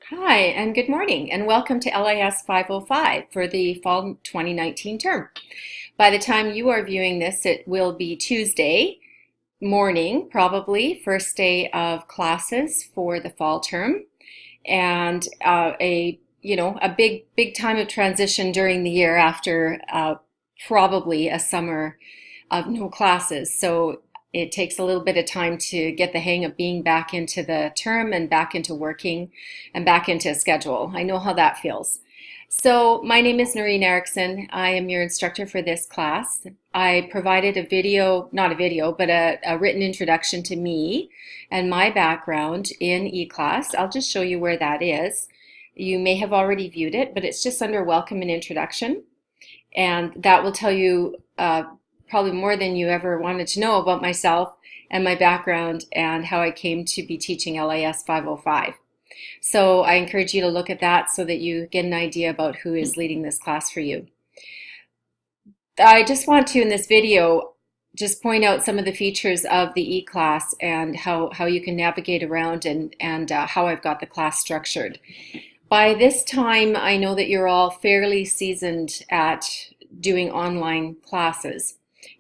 Hi, and good morning, and welcome to LIS 505 for the fall 2019 term. By the time you are viewing this, it will be Tuesday morning, probably, first day of classes for the fall term, and a big time of transition during the year after probably a summer of no classes. So it takes a little bit of time to get the hang of being back into the term and back into working and back into a schedule. I know how that feels. So my name is Noreen Erickson. I am your instructor for this class. I provided a video, not a video, but a written introduction to me and my background in eClass. I'll just show you where that is. You may have already viewed it, but it's just under Welcome and Introduction. And that will tell you probably more than you ever wanted to know about myself and my background and how I came to be teaching LIS 505. So I encourage you to look at that so that you get an idea about who is leading this class for you. I just want to, in this video, just point out some of the features of the eClass and how you can navigate around and how I've got the class structured. By this time, I know that you're all fairly seasoned at doing online classes.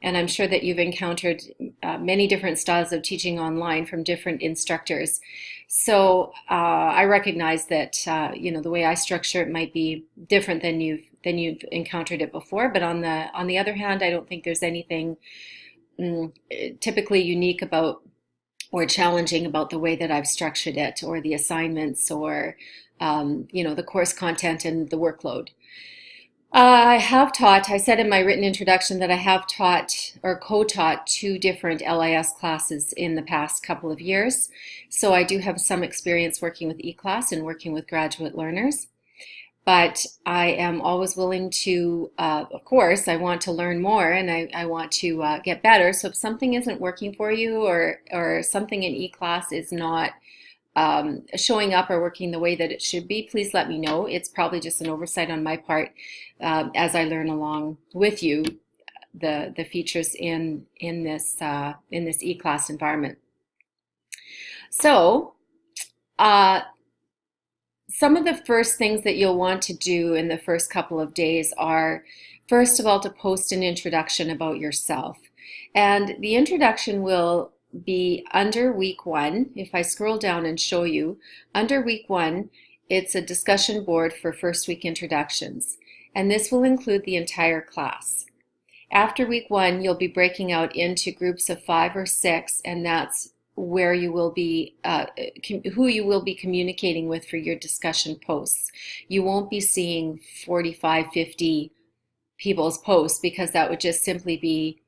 And I'm sure that you've encountered many different styles of teaching online from different instructors. So I recognize that the way I structure it might be different than you've encountered it before. But on the other hand, I don't think there's anything typically unique about or challenging about the way that I've structured it, or the assignments, or the course content and the workload. I said in my written introduction that I have taught or co-taught 2 different LIS classes in the past couple of years. So I do have some experience working with eClass and working with graduate learners. But I am always willing to, of course, I want to learn more and I want to get better. So if something isn't working for you, or something in eClass is not showing up or working the way that it should be, please let me know. It's probably just an oversight on my part as I learn along with you the features in this eClass environment. So some of the first things that you'll want to do in the first couple of days are, first of all, to post an introduction about yourself. And the introduction will be under week 1. If I scroll down and show you, under week 1, it's a discussion board for first week introductions. And this will include the entire class. After week 1, you'll be breaking out into groups of 5 or 6, and that's where you will be, who you will be communicating with for your discussion posts. You won't be seeing 45, 50 people's posts, because that would just simply be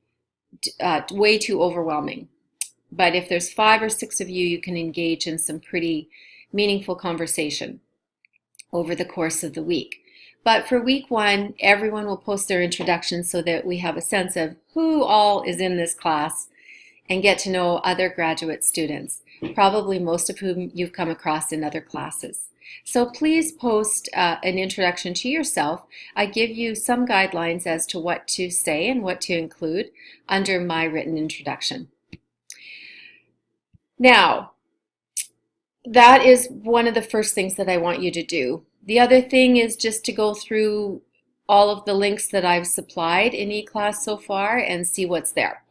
way too overwhelming. But if there's 5 or 6 of you, you can engage in some pretty meaningful conversation over the course of the week. But for week 1, everyone will post their introduction so that we have a sense of who all is in this class and get to know other graduate students, probably most of whom you've come across in other classes. So please post an introduction to yourself. I give you some guidelines as to what to say and what to include under my written introduction. Now, that is one of the first things that I want you to do. The other thing is just to go through all of the links that I've supplied in eClass so far and see what's there.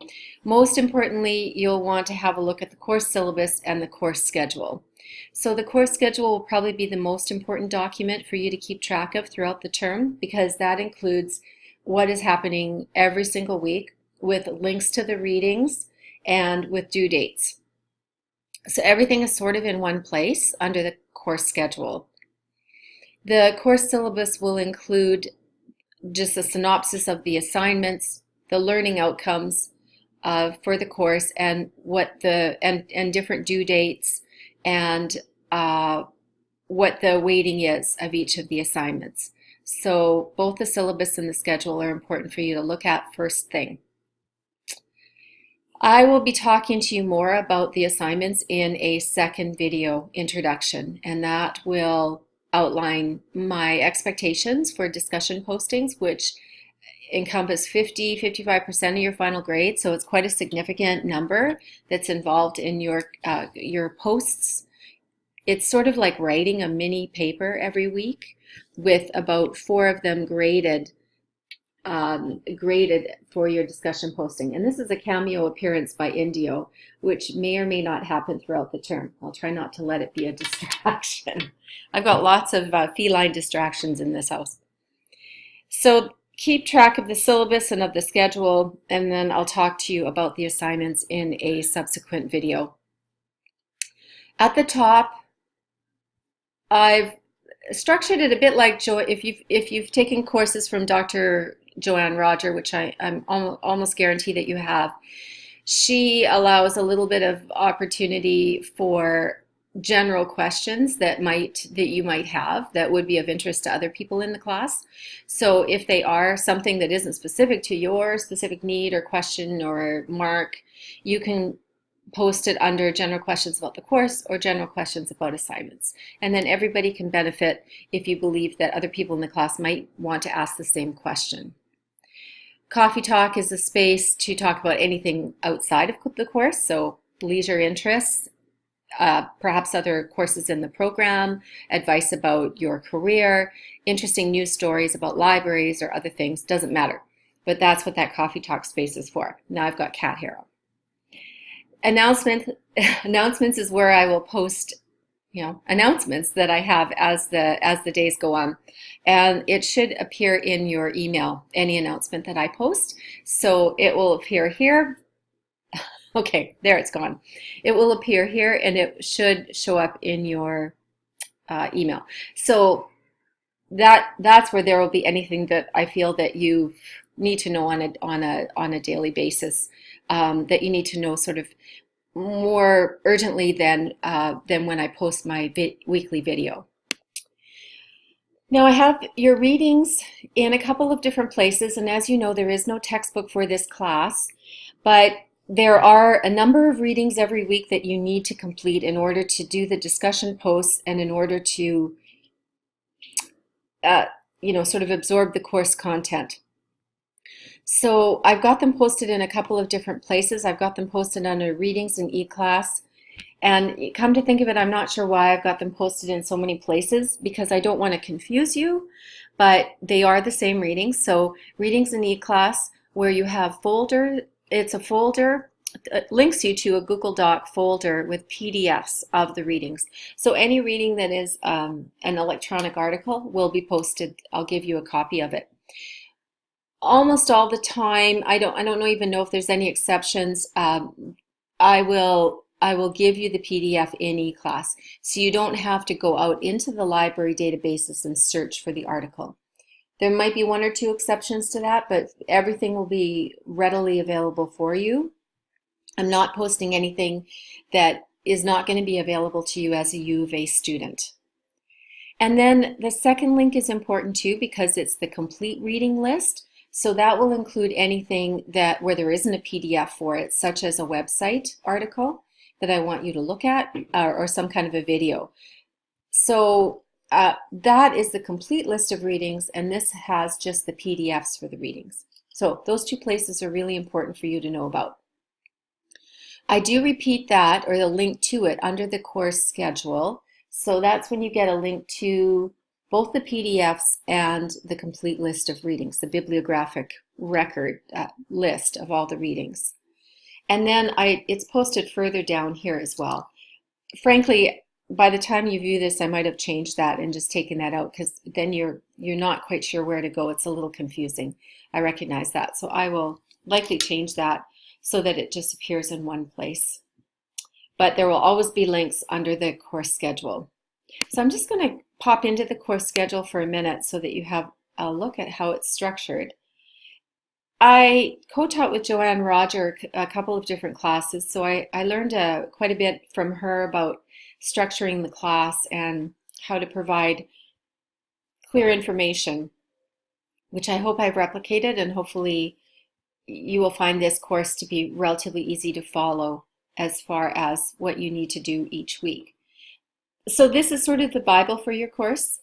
Most importantly, you'll want to have a look at the course syllabus and the course schedule. So the course schedule will probably be the most important document for you to keep track of throughout the term, because that includes what is happening every single week, with links to the readings and with due dates. So everything is sort of in one place under the course schedule. The course syllabus will include just a synopsis of the assignments, the learning outcomes for the course, and and different due dates, and what the weighting is of each of the assignments. So both the syllabus and the schedule are important for you to look at first thing. I will be talking to you more about the assignments in a second video introduction, and that will outline my expectations for discussion postings, which encompass 55% of your final grade. So it's quite a significant number that's involved in your posts it's sort of like writing a mini paper every week with about 4 of them graded for your discussion posting. And this is a cameo appearance by Indio, which may or may not happen throughout the term. I'll try not to let it be a distraction. I've got lots of feline distractions in this house. So keep track of the syllabus and of the schedule, and then I'll talk to you about the assignments in a subsequent video. At the top, I've structured it a bit like if you've taken courses from Dr. Joanne Roger, which I'm almost guarantee that you have. She allows a little bit of opportunity for general questions that you might have that would be of interest to other people in the class. So if they are something that isn't specific to your specific need or question or mark, you can post it under general questions about the course or general questions about assignments. And then everybody can benefit if you believe that other people in the class might want to ask the same question. Coffee Talk is a space to talk about anything outside of the course, so leisure interests, perhaps other courses in the program, advice about your career, interesting news stories about libraries or other things, doesn't matter. But that's what that Coffee Talk space is for. Now I've got cat hair on. Announcements is where I will post, announcements that I have as the days go on, and it should appear in your email, any announcement that I post. So it will appear here. Okay, there it's gone. It will appear here, and it should show up in your email. So that's where there will be anything that I feel that you need to know on a daily basis, that you need to know sort of more urgently than when I post my weekly video. Now I have your readings in a couple of different places, and as you know, there is no textbook for this class, but there are a number of readings every week that you need to complete in order to do the discussion posts and in order to sort of absorb the course content. So I've got them posted in a couple of different places. I've got them posted under readings in eClass. And come to think of it, I'm not sure why I've got them posted in so many places, because I don't want to confuse you, but they are the same readings. So readings in eClass, where you have folder, it's a folder, it links you to a Google Doc folder with PDFs of the readings. So any reading that is an electronic article will be posted. I'll give you a copy of it. Almost all the time, I don't even know if there's any exceptions. I will give you the PDF in eClass, so you don't have to go out into the library databases and search for the article. There might be 1 or 2 exceptions to that, but everything will be readily available for you. I'm not posting anything that is not going to be available to you as a U of A student. And then the second link is important too, because it's the complete reading list. So that will include anything where there isn't a PDF for it, such as a website article that I want you to look at, or some kind of a video. So that is the complete list of readings, and this has just the PDFs for the readings. So those 2 places are really important for you to know about. I do repeat that, or the link to it, under the course schedule. So that's when you get a link to both the PDFs and the complete list of readings, the bibliographic record list of all the readings. And then it's posted further down here as well. Frankly, by the time you view this, I might have changed that and just taken that out, because then you're not quite sure where to go. It's a little confusing. I recognize that. So I will likely change that so that it just appears in one place. But there will always be links under the course schedule. So I'm just going to pop into the course schedule for a minute so that you have a look at how it's structured. I co-taught with Joanne Roger a couple of different classes, so I learned quite a bit from her about structuring the class and how to provide clear information, which I hope I've replicated, and hopefully you will find this course to be relatively easy to follow as far as what you need to do each week. So this is sort of the Bible for your course.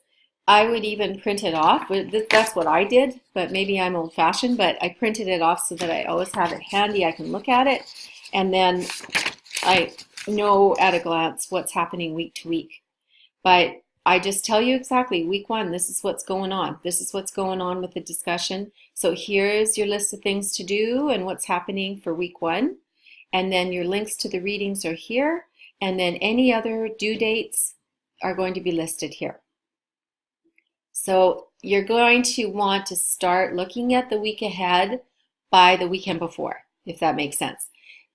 I would even print it off, but that's what I did, but maybe I'm old-fashioned, but I printed it off so that I always have it handy. I can look at it, and then I know at a glance what's happening week to week. But I just tell you exactly, week one, this is what's going on. This is what's going on with the discussion. So here's your list of things to do and what's happening for week one. And then your links to the readings are here. And then any other due dates are going to be listed here. So you're going to want to start looking at the week ahead by the weekend before, if that makes sense.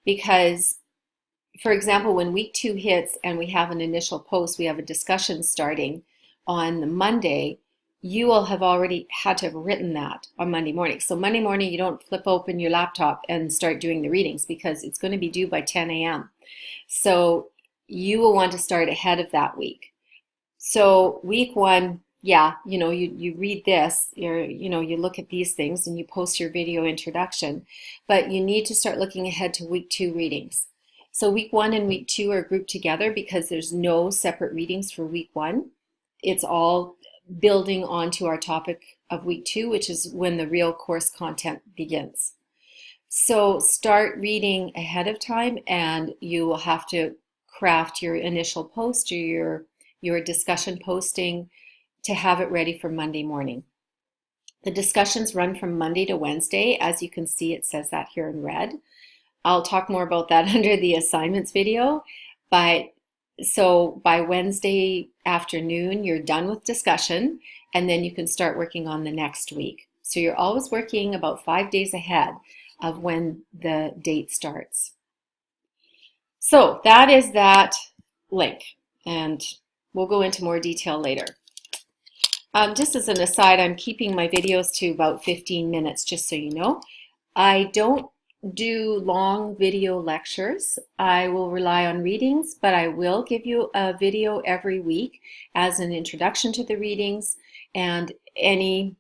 Because, for example, when week two hits and we have an initial post, we have a discussion starting on the Monday, you will have already had to have written that on Monday morning. So Monday morning, you don't flip open your laptop and start doing the readings because it's going to be due by 10 a.m. So you will want to start ahead of that week. So week one, yeah, you read this, you look at these things and you post your video introduction, but you need to start looking ahead to week two readings. So week one and week two are grouped together because there's no separate readings for week one. It's all building onto our topic of week two, which is when the real course content begins. So start reading ahead of time, and you will have to craft your initial post or your discussion posting to have it ready for Monday morning. The discussions run from Monday to Wednesday. As you can see, it says that here in red. I'll talk more about that under the assignments video, but so by Wednesday afternoon, you're done with discussion, and then you can start working on the next week. So you're always working about 5 days ahead of when the date starts. So that is that link, and we'll go into more detail later. Just as an aside, I'm keeping my videos to about 15 minutes, just so you know. I don't do long video lectures. I will rely on readings, but I will give you a video every week as an introduction to the readings and any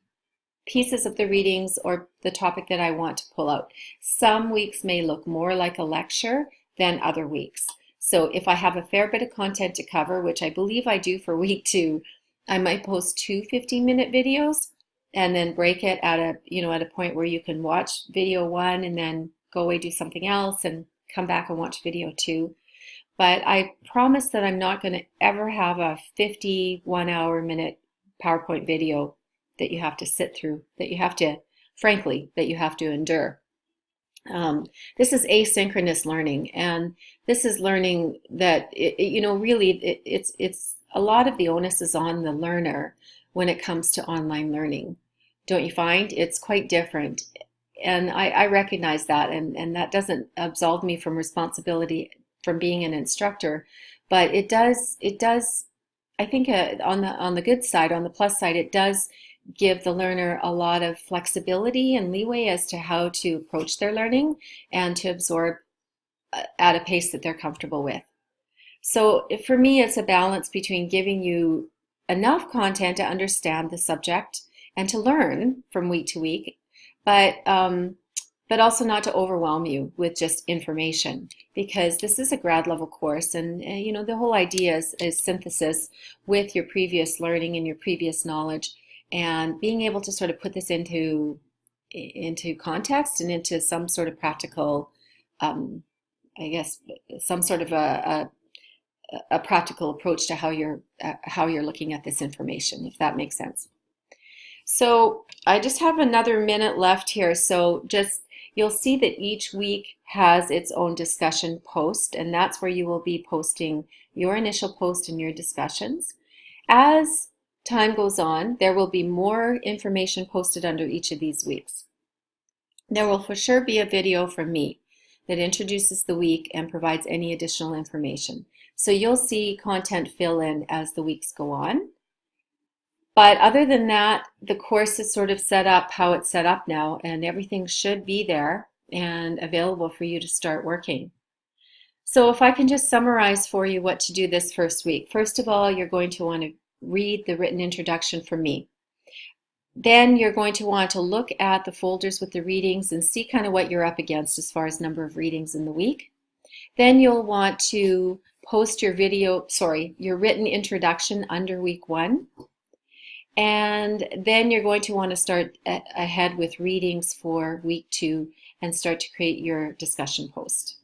pieces of the readings or the topic that I want to pull out. Some weeks may look more like a lecture than other weeks. So if I have a fair bit of content to cover, which I believe I do for week two, I might post 2 15-minute videos and then break it at a point where you can watch video one and then go away, do something else, and come back and watch video two. But I promise that I'm not going to ever have a 51-hour-minute PowerPoint video that you have to sit through, that you have to endure. This is asynchronous learning, and this is learning that it's a lot of the onus is on the learner when it comes to online learning. Don't you find? It's quite different. And I recognize that, and that doesn't absolve me from responsibility from being an instructor, but it does, I think on the good side, on the plus side, it does give the learner a lot of flexibility and leeway as to how to approach their learning and to absorb at a pace that they're comfortable with. So for me, it's a balance between giving you enough content to understand the subject and to learn from week to week, but also not to overwhelm you with just information, because this is a grad level course, and the whole idea is synthesis with your previous learning and your previous knowledge, and being able to sort of put this into context and into some sort of practical, some sort of a practical approach to how you're looking at this information, if that makes sense. So I just have another minute left here. So you'll see that each week has its own discussion post, and that's where you will be posting your initial post and your discussions. As time goes on, there will be more information posted under each of these weeks. There will for sure be a video from me that introduces the week and provides any additional information. So you'll see content fill in as the weeks go on. But other than that, the course is sort of set up how it's set up now, and everything should be there and available for you to start working. So if I can just summarize for you what to do this first week. First of all, you're going to want to read the written introduction from me. Then you're going to want to look at the folders with the readings and see kind of what you're up against as far as number of readings in the week. Then you'll want to post your written introduction under week one. And then you're going to want to start ahead with readings for week two and start to create your discussion post.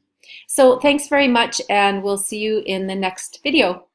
So thanks very much, and we'll see you in the next video.